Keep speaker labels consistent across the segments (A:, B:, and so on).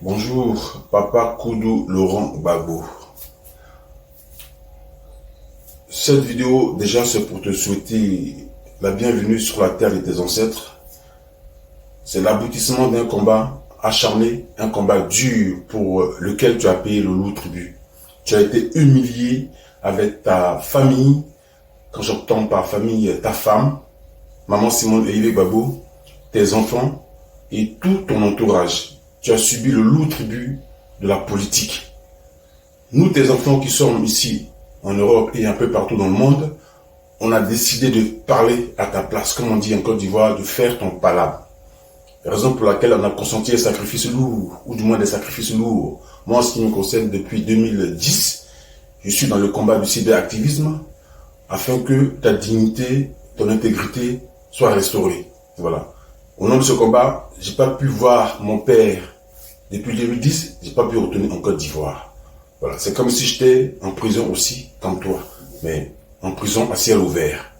A: Bonjour, Papa Koudou Laurent Gbagbo. Cette vidéo, déjà, c'est pour te souhaiter la bienvenue sur la terre de tes ancêtres. C'est l'aboutissement d'un combat acharné, un combat dur pour lequel tu as payé le lourd tribut. Tu as été humilié avec ta famille, quand j'entends par famille, ta femme, maman Simone et Yves Gbagbo, tes enfants et tout ton entourage. Tu as subi le lourd tribut de la politique. Nous, tes enfants qui sommes ici, en Europe et un peu partout dans le monde, on a décidé de parler à ta place, comme on dit en Côte d'Ivoire, de faire ton palabre. Raison pour laquelle on a consenti des sacrifices lourds, ou du moins des sacrifices lourds. Moi, en ce qui me concerne, depuis 2010, je suis dans le combat du cyberactivisme, afin que ta dignité, ton intégrité soient restaurées. Voilà. Au nom de ce combat, j'ai pas pu voir mon père depuis 2010, j'ai pas pu retourner en Côte d'Ivoire. Voilà, c'est comme si j'étais en prison aussi, comme toi, mais en prison à ciel ouvert.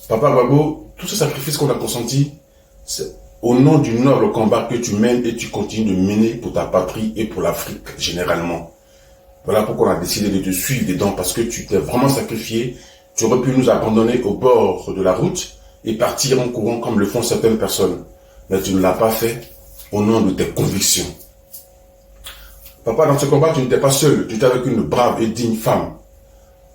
A: Papa Gbagbo, tous ces sacrifices qu'on a consentis, c'est au nom du noble combat que tu mènes et tu continues de mener pour ta patrie et pour l'Afrique généralement. Voilà pourquoi on a décidé de te suivre dedans, parce que tu t'es vraiment sacrifié. Tu aurais pu nous abandonner au bord de la route et partir en courant comme le font certaines personnes. Mais tu ne l'as pas fait au nom de tes convictions. Papa, dans ce combat, tu n'étais pas seul. Tu étais avec une brave et digne femme.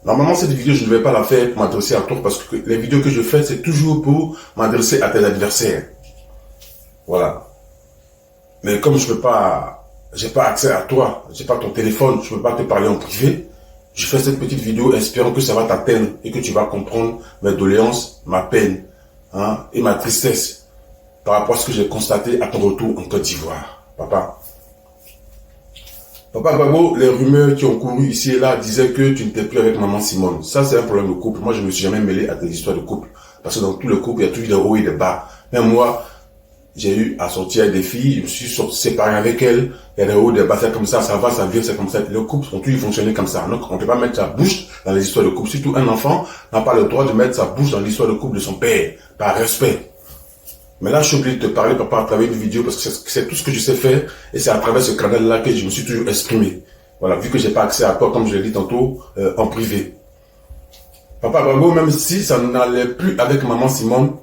A: Normalement, cette vidéo, je ne vais pas la faire pour m'adresser à toi, parce que les vidéos que je fais, c'est toujours pour m'adresser à tes adversaires. Voilà. Mais comme je peux pas, j'ai pas accès à toi, j'ai pas ton téléphone, je peux pas te parler en privé, je fais cette petite vidéo espérant que ça va t'atteindre et que tu vas comprendre mes doléances, ma peine, et ma tristesse par rapport à ce que j'ai constaté à ton retour en Côte d'Ivoire. Papa Gbagbo, les rumeurs qui ont couru ici et là disaient que tu n'étais plus avec maman Simone. Ça, c'est un problème de couple. Moi, je ne me suis jamais mêlé à tes histoires de couple. Parce que dans tout le couple, il y a toujours des hauts et des bas. Même moi, j'ai eu à sortir avec des filles, je me suis séparé avec elles, il y a des hauts, des bas, c'est comme ça va, ça vient, c'est comme ça. Les couples ont toujours fonctionné comme ça. Donc, on ne peut pas mettre sa bouche dans les histoires de couple. Surtout un enfant n'a pas le droit de mettre sa bouche dans l'histoire de couple de son père, par respect. Mais là, je suis obligé de te parler, papa, à travers une vidéo, parce que c'est tout ce que je sais faire, et c'est à travers ce canal-là que je me suis toujours exprimé. Voilà, vu que j'ai pas accès à toi, comme je l'ai dit tantôt, en privé. Papa Gbagbo, même si ça n'allait plus avec maman Simone,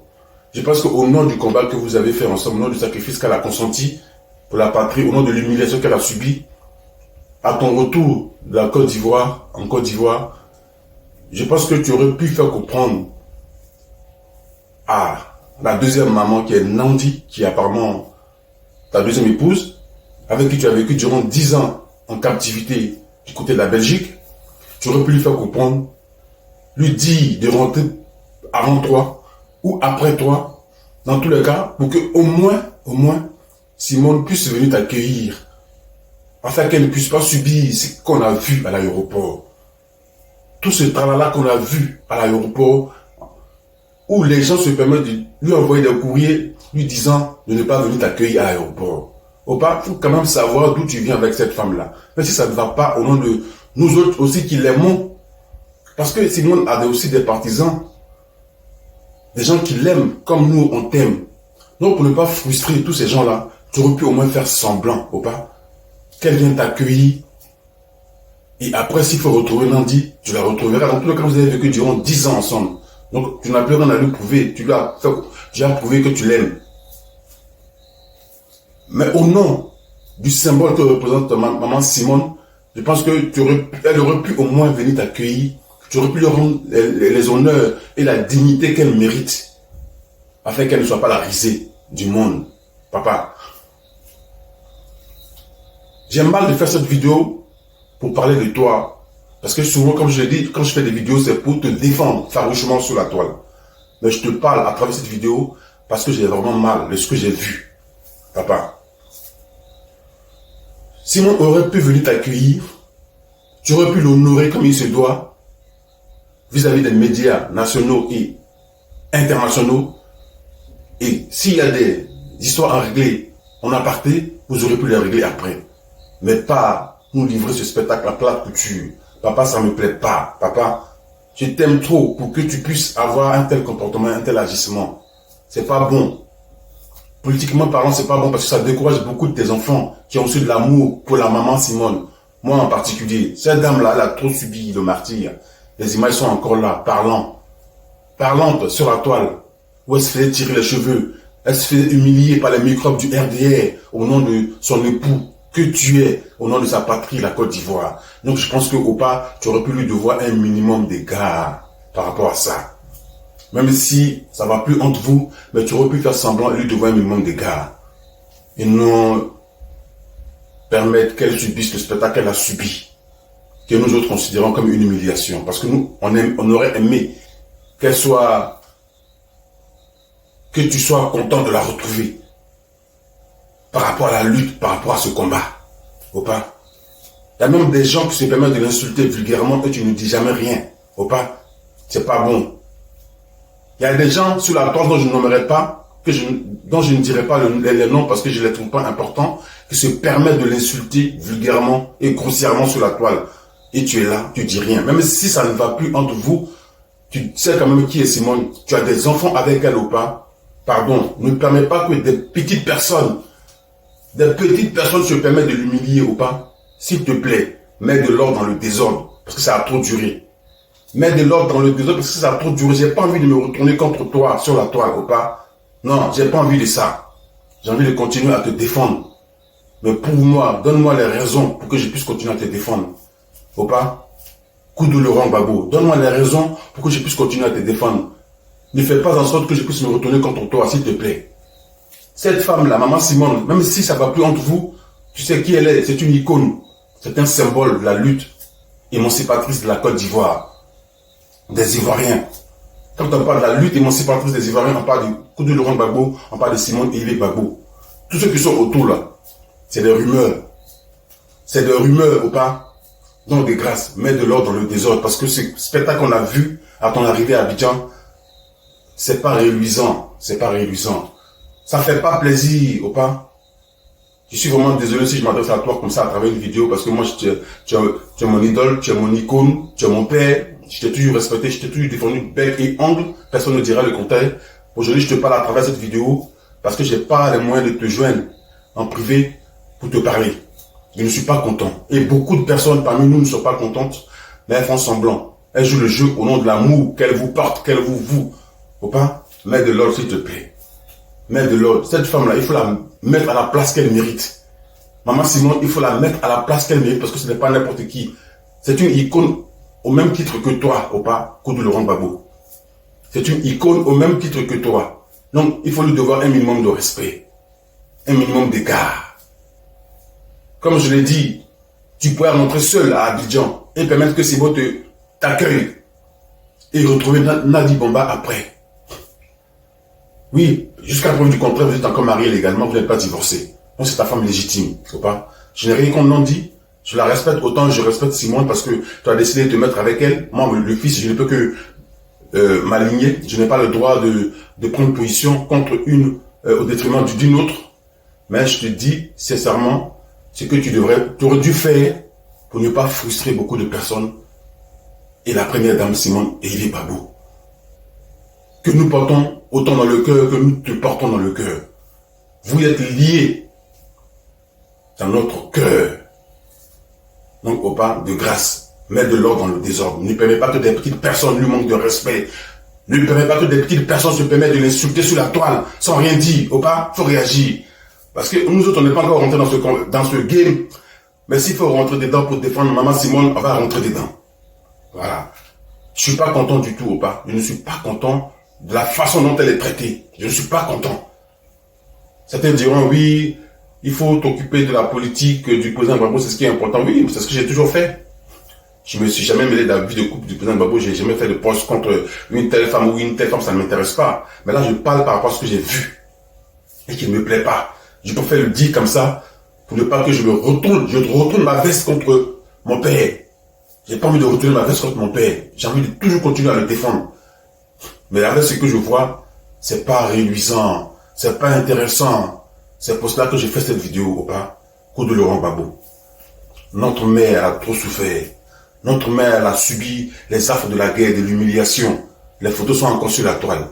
A: je pense qu'au nom du combat que vous avez fait ensemble, au nom du sacrifice qu'elle a consenti pour la patrie, au nom de l'humiliation qu'elle a subie, à ton retour de la Côte d'Ivoire, en Côte d'Ivoire, je pense que tu aurais pu faire comprendre à la deuxième maman qui est Nandi, qui est apparemment ta deuxième épouse, avec qui tu as vécu durant 10 ans en captivité du côté de la Belgique, tu aurais pu lui faire comprendre, lui dire de rentrer avant toi ou après toi, dans tous les cas, pour que au moins, Simone puisse venir t'accueillir, afin qu'elle ne puisse pas subir ce qu'on a vu à l'aéroport. Tout ce tralala qu'on a vu à l'aéroport, où les gens se permettent de lui envoyer des courriers lui disant de ne pas venir t'accueillir à l'aéroport. Opa, il faut quand même savoir d'où tu viens avec cette femme-là. Mais si ça ne va pas au nom de nous autres aussi qui l'aimons, parce que Simone a aussi des partisans, des gens qui l'aiment comme nous on t'aime. Donc pour ne pas frustrer tous ces gens-là, tu aurais pu au moins faire semblant, Opa, qu'elle vienne t'accueillir. Et après, s'il faut retrouver Nandi, tu la retrouveras. Dans tous les cas, vous avez vécu durant 10 ans ensemble. Donc, tu n'as plus rien à lui prouver. Tu as prouvé que tu l'aimes. Mais au nom du symbole que représente maman Simone, je pense que elle aurait pu au moins venir t'accueillir. Tu aurais pu lui rendre les honneurs et la dignité qu'elle mérite, afin qu'elle ne soit pas la risée du monde. Papa, j'ai mal de faire cette vidéo pour parler de toi. Parce que souvent, comme je l'ai dit, quand je fais des vidéos, c'est pour te défendre farouchement sur la toile. Mais je te parle à travers cette vidéo parce que j'ai vraiment mal de ce que j'ai vu. Papa, Simon aurait pu venir t'accueillir, tu aurais pu l'honorer comme il se doit, vis-à-vis des médias nationaux et internationaux. Et s'il y a des histoires à régler en aparté, vous aurez pu les régler après. Mais pas nous livrer ce spectacle à plate couture. Papa, ça ne me plaît pas. Papa, je t'aime trop pour que tu puisses avoir un tel comportement, un tel agissement. C'est pas bon. Politiquement parlant, c'est pas bon parce que ça décourage beaucoup de tes enfants qui ont reçu de l'amour pour la maman Simone. Moi en particulier. Cette dame-là, elle a trop subi le martyre. Les images sont encore là, parlantes sur la toile, où elle se fait tirer les cheveux. Elle se fait humilier par les microbes du RDR au nom de son époux que tu es, au nom de sa patrie, la Côte d'Ivoire. Donc je pense que Opa, tu aurais pu lui devoir un minimum d'égards par rapport à ça. Même si ça va plus entre vous, mais tu aurais pu faire semblant et lui devoir un minimum d'égards. Et non permettre qu'elle subisse le spectacle qu'elle a subi, que nous autres considérons comme une humiliation. Parce que nous, on aurait aimé qu'elle soit, que tu sois content de la retrouver par rapport à la lutte, par rapport à ce combat. Opa. Il y a même des gens qui se permettent de l'insulter vulgairement et tu ne dis jamais rien. Opa, c'est pas bon. Il y a des gens sur la toile dont je ne nommerai pas, dont je ne dirai pas les noms parce que je ne les trouve pas importants, qui se permettent de l'insulter vulgairement et grossièrement sur la toile. Et tu es là, tu dis rien. Même si ça ne va plus entre vous, tu sais quand même qui est Simone. Tu as des enfants avec elle ou pas. Pardon, ne permets pas que des petites personnes se permettent de l'humilier ou pas. S'il te plaît, mets de l'ordre dans le désordre, parce que ça a trop duré. Mets de l'ordre dans le désordre, parce que ça a trop duré. J'ai pas envie de me retourner contre toi sur la toile ou pas. Non, j'ai pas envie de ça. J'ai envie de continuer à te défendre. Mais prouve-moi, donne-moi les raisons pour que je puisse continuer à te défendre. Ou pas? Koudou Laurent Gbagbo, donne-moi les raisons pour que je puisse continuer à te défendre. Ne fais pas en sorte que je puisse me retourner contre toi, s'il te plaît. Cette femme-là, maman Simone, même si ça ne va plus entre vous, tu sais qui elle est, c'est une icône. C'est un symbole de la lutte émancipatrice de la Côte d'Ivoire, des Ivoiriens. Quand on parle de la lutte émancipatrice des Ivoiriens, on parle du Koudou Laurent Gbagbo, on parle de Simone Yves Gbagbo. Tous ceux qui sont autour là, c'est des rumeurs. C'est des rumeurs ou pas? Donc de grâce, mets de l'ordre dans le désordre. Parce que ce spectacle qu'on a vu à ton arrivée à Abidjan, c'est pas réluisant. C'est pas réluisant. Ça fait pas plaisir, ou pas? Je suis vraiment désolé si je m'adresse à toi comme ça à travers une vidéo. Parce que moi, tu es mon idole, tu es mon icône, tu es mon père. Je t'ai toujours respecté, je t'ai toujours défendu bec et ongle. Personne ne dira le contraire. Aujourd'hui, je te parle à travers cette vidéo parce que j'ai pas les moyens de te joindre en privé pour te parler. Je ne suis pas content. Et beaucoup de personnes parmi nous ne sont pas contentes, mais elles font semblant. Elles jouent le jeu au nom de l'amour qu'elles vous portent, qu'elles vous vouent. Faut pas? Mets de l'ordre, s'il te plaît. Mets de l'ordre. Cette femme-là, il faut la mettre à la place qu'elle mérite. Maman Simone, il faut la mettre à la place qu'elle mérite parce que ce n'est pas n'importe qui. C'est une icône au même titre que toi, ou pas? Koudou Laurent Gbagbo. C'est une icône au même titre que toi. Donc, il faut lui devoir un minimum de respect. Un minimum d'égard. Comme je l'ai dit, tu pourrais rentrer seul à Abidjan et permettre que Simone t'accueille et retrouver Nadi Bomba après. Oui, jusqu'à preuve du contraire, vous êtes encore marié légalement, vous n'êtes pas divorcé. Donc c'est ta femme légitime, faut pas? Je n'ai rien contre Nandi, je la respecte autant que je respecte Simone parce que tu as décidé de te mettre avec elle. Moi, le fils, je ne peux que m'aligner. Je n'ai pas le droit de prendre position contre une au détriment d'une autre. Mais je te dis sincèrement, ce que tu aurais dû faire pour ne pas frustrer beaucoup de personnes et la première dame Simone et Yves Gbagbo. Que nous portons autant dans le cœur que nous te portons dans le cœur. Vous êtes liés dans notre cœur. Donc, Opa, de grâce, mets de l'ordre dans le désordre. Ne permets pas que des petites personnes lui manquent de respect. Ne permets pas que des petites personnes se permettent de l'insulter sur la toile sans rien dire. Opa, faut réagir. Parce que nous autres, on n'est pas encore rentrés dans ce game. Mais s'il faut rentrer dedans pour défendre maman Simone, on va rentrer dedans. Voilà. Je suis pas content du tout, Opa. Je ne suis pas content de la façon dont elle est traitée. Je ne suis pas content. Certains diront, oui, il faut t'occuper de la politique du président Gbagbo, c'est ce qui est important. Oui, c'est ce que j'ai toujours fait. Je me suis jamais mêlé de la vie de couple du président Gbagbo. J'ai jamais fait de poste contre une telle femme ou une telle femme, ça ne m'intéresse pas. Mais là, je parle par rapport à ce que j'ai vu et qui ne me plaît pas. Je préfère le dire comme ça pour ne pas que je retourne ma veste contre mon père. J'ai pas envie de retourner ma veste contre mon père. J'ai envie de toujours continuer à le défendre. Mais avec ce que je vois, c'est pas réluisant, c'est pas intéressant. C'est pour cela que j'ai fait cette vidéo, Opa, Koudou Laurent Gbagbo. Notre mère a trop souffert. Notre mère a subi les affres de la guerre, de l'humiliation. Les photos sont encore sur la toile.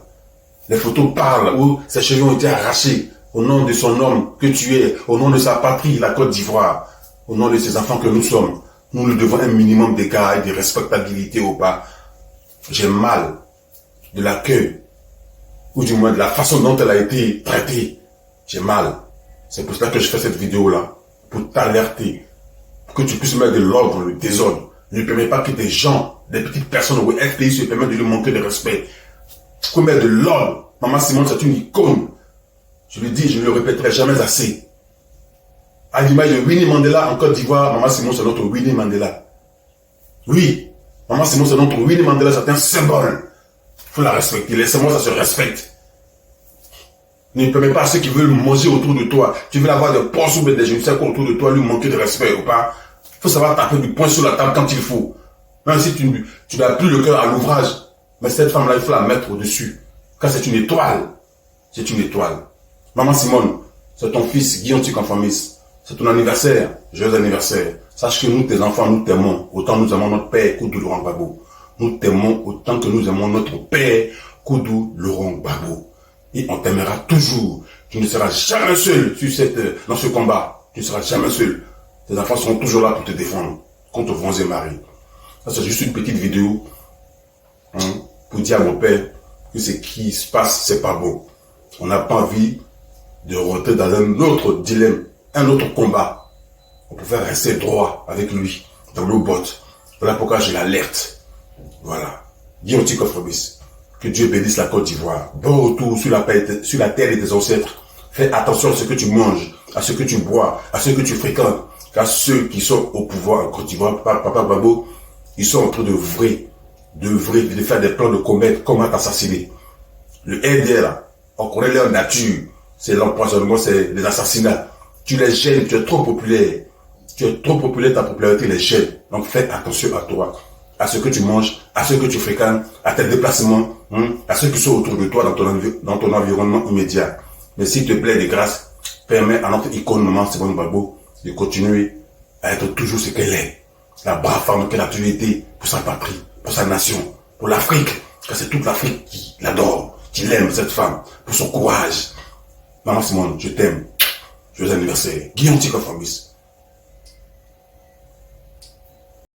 A: Les photos parlent où ses cheveux ont été arrachés au nom de son homme que tu es, au nom de sa patrie, la Côte d'Ivoire, au nom de ses enfants que nous sommes, nous lui devons un minimum d'égard et de respectabilité ou pas. J'ai mal de l'accueil, ou du moins de la façon dont elle a été traitée. J'ai mal. C'est pour cela que je fais cette vidéo-là, pour t'alerter, pour que tu puisses mettre de l'ordre dans le désordre. Ne permets pas que des gens, des petites personnes au FPI se permettent de lui manquer de respect. Il faut mettre de l'ordre. Maman Simone, c'est une icône. Je le dis, je ne le répéterai jamais assez. À l'image de Winnie Mandela en Côte d'Ivoire, Maman Simone, c'est notre Winnie Mandela. Oui, Maman Simone, c'est notre Winnie Mandela, c'est un symbole. Il faut la respecter. Laissez-moi, ça se respecte. Ne permets pas à ceux qui veulent manger autour de toi. Tu veux avoir des postes ou des je ne sais quoi autour de toi, lui manquer de respect ou pas. Il faut savoir taper du poing sur la table quand il faut. Même si tu n'as plus le cœur à l'ouvrage. Mais cette femme-là, il faut la mettre au-dessus. Car c'est une étoile. C'est une étoile. Maman Simone, c'est ton fils, Guillaume Ticonformis. C'est ton anniversaire. Joyeux anniversaire. Sache que nous, tes enfants, nous t'aimons. Autant nous aimons notre père, Koudou Laurent Gbagbo. Nous t'aimons autant que nous aimons notre père, Koudou Laurent Gbagbo. Et on t'aimera toujours. Tu ne seras jamais seul dans ce combat. Tu ne seras jamais seul. Tes enfants seront toujours là pour te défendre contre vents et marées. Ça, c'est juste une petite vidéo pour dire à mon père que ce qui se passe, c'est pas bon. On n'a pas envie de rentrer dans un autre dilemme, un autre combat. On pouvait rester droit avec lui, dans nos bottes. Voilà pourquoi je l'alerte. Voilà. Guillaume Ticonformis. Que Dieu bénisse la Côte d'Ivoire. Bon retour sur la terre de tes ancêtres. Fais attention à ce que tu manges, à ce que tu bois, à ce que tu fréquentes. Car ceux qui sont au pouvoir en Côte d'Ivoire, Papa Gbagbo, ils sont en train de faire des plans de comète, comment t'assassiner. Le LDR, on connaît leur nature. C'est l'empoisonnement, c'est les assassinats. Tu les gênes, tu es trop populaire. Tu es trop populaire, ta popularité les gêne. Donc fais attention à toi, à ce que tu manges, à ce que tu fréquentes, à tes déplacements, à ceux qui sont autour de toi dans ton environnement immédiat. Mais s'il te plaît, de grâce, permets à notre icône Maman Simone Gbagbo de continuer à être toujours ce qu'elle est. La brave femme qu'elle a toujours été pour sa patrie, pour sa nation, pour l'Afrique. Car c'est toute l'Afrique qui l'adore, qui l'aime, cette femme, pour son courage. Maman Simone, je t'aime. Joyeux anniversaire. Guillaume Ticonformis.